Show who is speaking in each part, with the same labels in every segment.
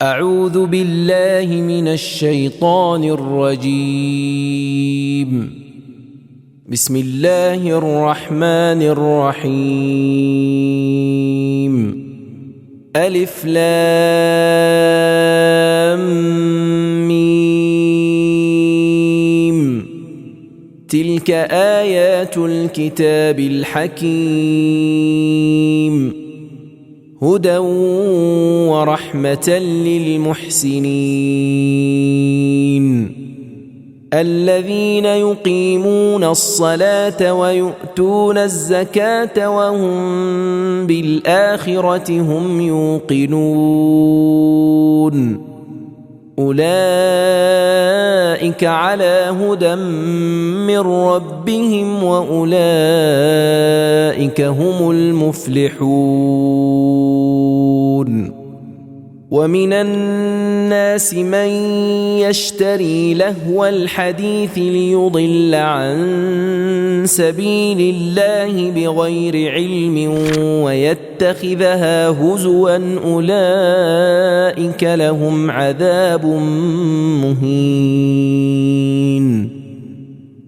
Speaker 1: أعوذ بالله من الشيطان الرجيم. بسم الله الرحمن الرحيم. ألف لام ميم. تلك آيات الكتاب الحكيم، هدى ورحمة للمحسنين الذين يقيمون الصلاة ويؤتون الزكاة وهم بالآخرة هم يوقنون. أولئك على هدى من ربهم وأولئك هم المفلحون. ومن الناس من يشتري لهو الحديث ليضل عن سبيل الله بغير علم ويتخذها هزوا، أولئك لهم عذاب مهين.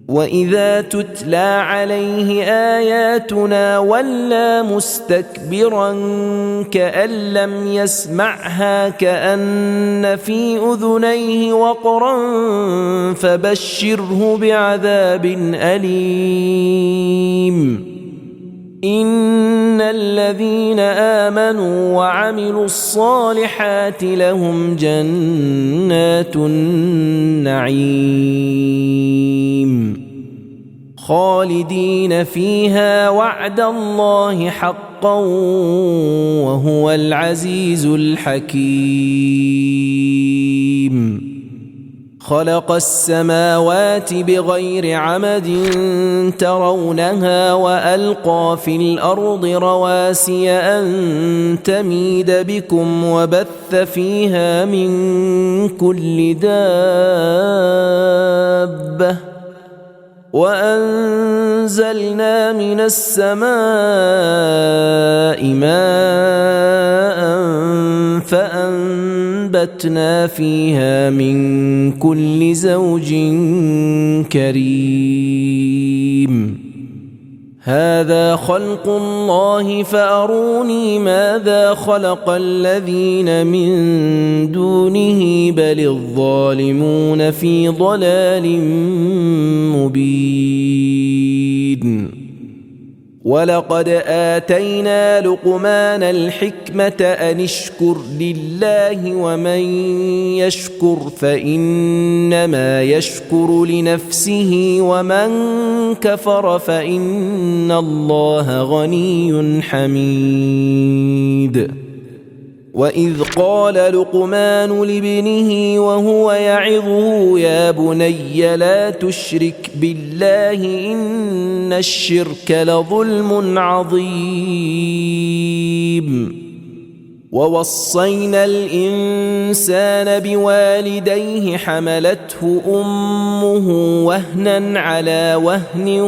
Speaker 1: وإذا تتلى عليه آياتنا ولى مستكبرا كأن لم يسمعها كأن في أذنيه وقرا، فبشره بعذاب أليم. إن الذين آمنوا وعملوا الصالحات لهم جنات النعيم خالدين فيها، وعد الله حقا وهو العزيز الحكيم. خلق السماوات بغير عمد ترونها وألقى في الأرض رواسي أن تميد بكم وبث فيها من كل دابة، وأنزلنا من السماء ماء فأنبتنا فيها من كل زوج كريم. هذا خلق الله فأروني ماذا خلق الذين من دونه بل الظالمون في ضلال مبين. ولقد آتينا لقمان الحكمة أن اشكر لله ومن يشكر فإنما يشكر لنفسه ومن كفر فإن الله غني حميد. وإذ قال لقمان لابنه وهو يعظه يا بني لا تشرك بالله إن الشرك لظلم عظيم. ووصينا الإنسان بوالديه حملته أمه وهنا على وهن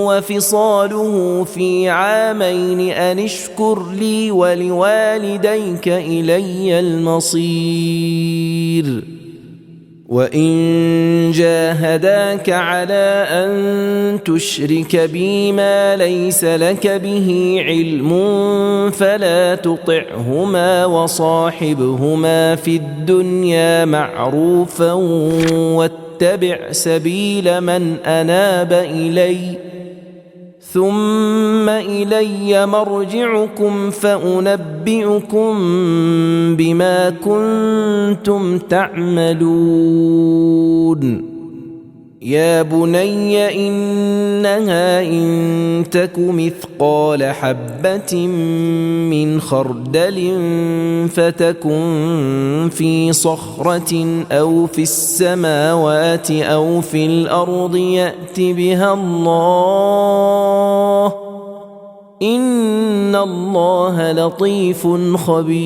Speaker 1: وفصاله في عامين أن اشكر لي ولوالديك إلي المصير. وإن جاهداك على أن تشرك بي ما ليس لك به علم فلا تطعهما وصاحبهما في الدنيا معروفا واتبع سبيل من أناب إلي ثم إلي مرجعكم فأنبئكم بما كنتم تعملون. يا بني إنها إن تك مثقال حبة من خردل فتكن في صخرة أو في السماوات أو في الأرض يأت بها الله، إن الله لطيف خبير.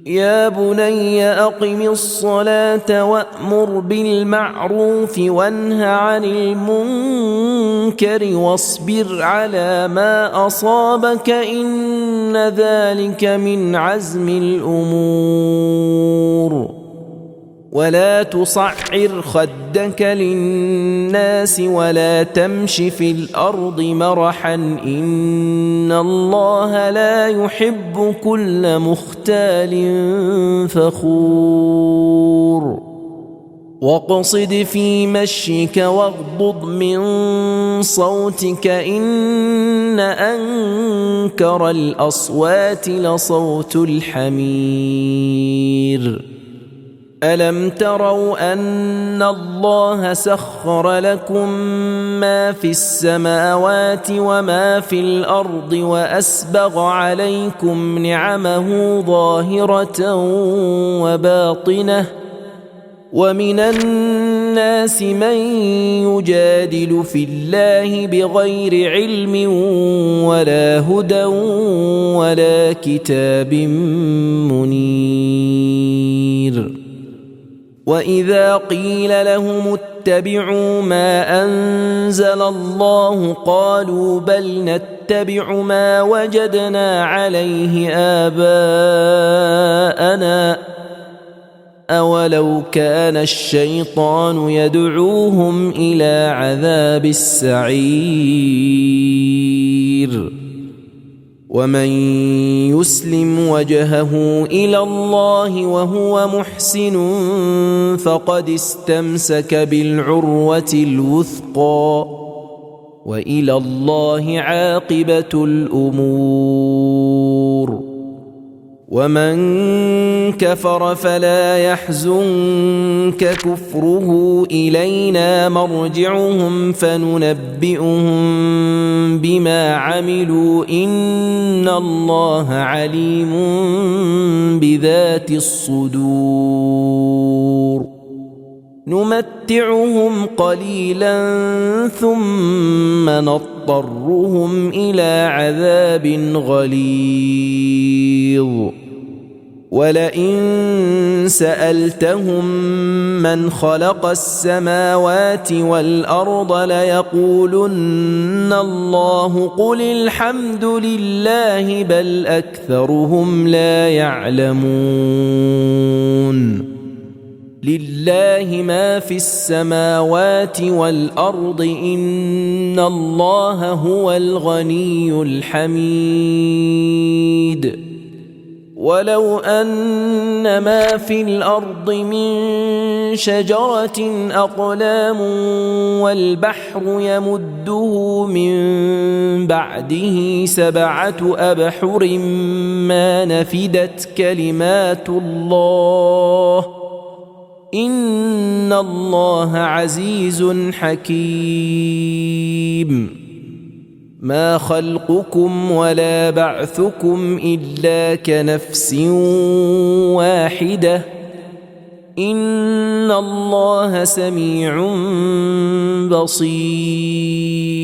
Speaker 1: يا بني أقم الصلاة وأمر بالمعروف وانه عن المنكر واصبر على ما أصابك إن ذلك من عزم الأمور ولا تصعر خدك للناس ولا تمش في الأرض مرحا إن الله لا يحب كل مختال فخور واقصد في مشيك واغضض من صوتك إن أنكر الأصوات لصوت الحمير ألم تروا أن الله سخر لكم ما في السماوات وما في الأرض وأسبغ عليكم نعمه ظاهرة وباطنة ومن الناس من يجادل في الله بغير علم ولا هدى ولا كتاب منير وإذا قيل لهم اتبعوا ما أنزل الله قالوا بل نتبع ما وجدنا عليه آباءنا أولو كان الشيطان يدعوهم إلى عذاب السعير ومن يسلم وجهه إلى الله وهو محسن فقد استمسك بالعروة الوثقى وإلى الله عاقبة الأمور ومن كفر فلا يحزنك كفره إلينا مرجعهم فننبئهم بما عملوا إن الله عليم بذات الصدور نمتعهم قليلا ثم نضطرهم إلى عذاب غليظ ولئن سألتهم من خلق السماوات والأرض ليقولن الله قل الحمد لله بل أكثرهم لا يعلمون لله ما في السماوات والأرض إن الله هو الغني الحميد ولو أن ما في الأرض من شجرة أقلام والبحر يمده من بعده 7 أبحر ما نفدت كلمات الله إن الله عزيز حكيم ما خلقكم ولا بعثكم إلا كنفس واحدة إن الله سميع بصير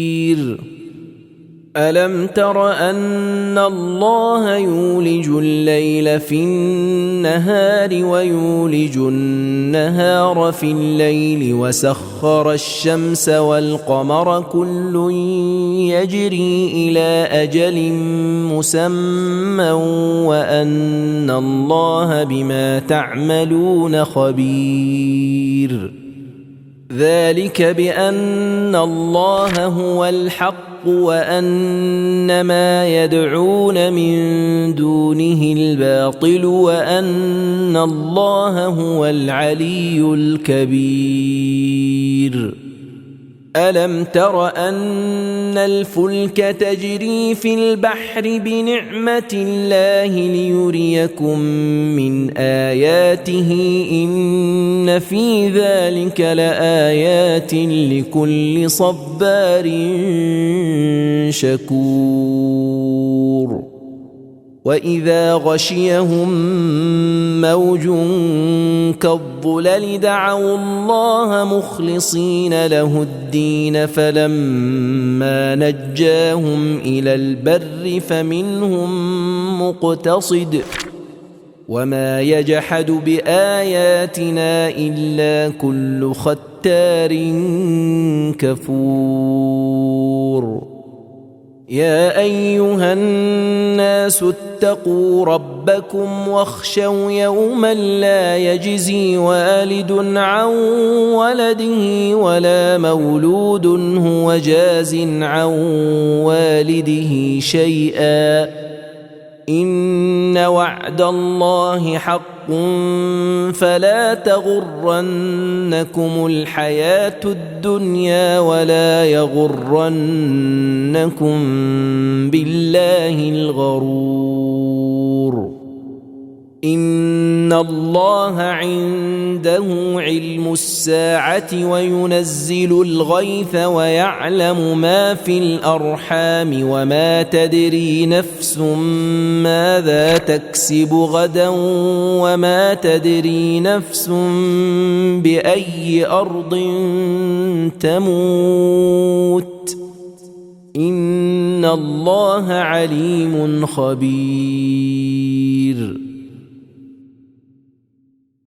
Speaker 1: ألم تر أن الله يولج الليل في النهار ويولج النهار في الليل وسخر الشمس والقمر كل يجري إلى أجل مسمى وأن الله بما تعملون خبير ذلك بأن الله هو الحق وأن ما يدعون من دونه الباطل وأن الله هو العلي الكبير ألم تر أن الفلك تجري في البحر بنعمة الله ليريكم من آياته إن في ذلك لآيات لكل صبار شكور وإذا غشيهم موج كالظلل دعوا الله مخلصين له الدين فلما نجاهم إلى البر فمنهم مقتصد وما يجحد بآياتنا إلا كل ختار كفور يا أيها الناس اتقوا ربكم واخشوا يوما لا يجزي والد عن ولده ولا مولود هو جاز عن والده شيئا إن وعد الله حق فلا تغرنكم الحياة الدنيا ولا يغرنكم بالله الغرور إن الله عنده علم الساعة وينزل الغيث ويعلم ما في الأرحام وما تدري نفس ماذا تكسب غدا وما تدري نفس بأي أرض تموت إن الله عليم خبير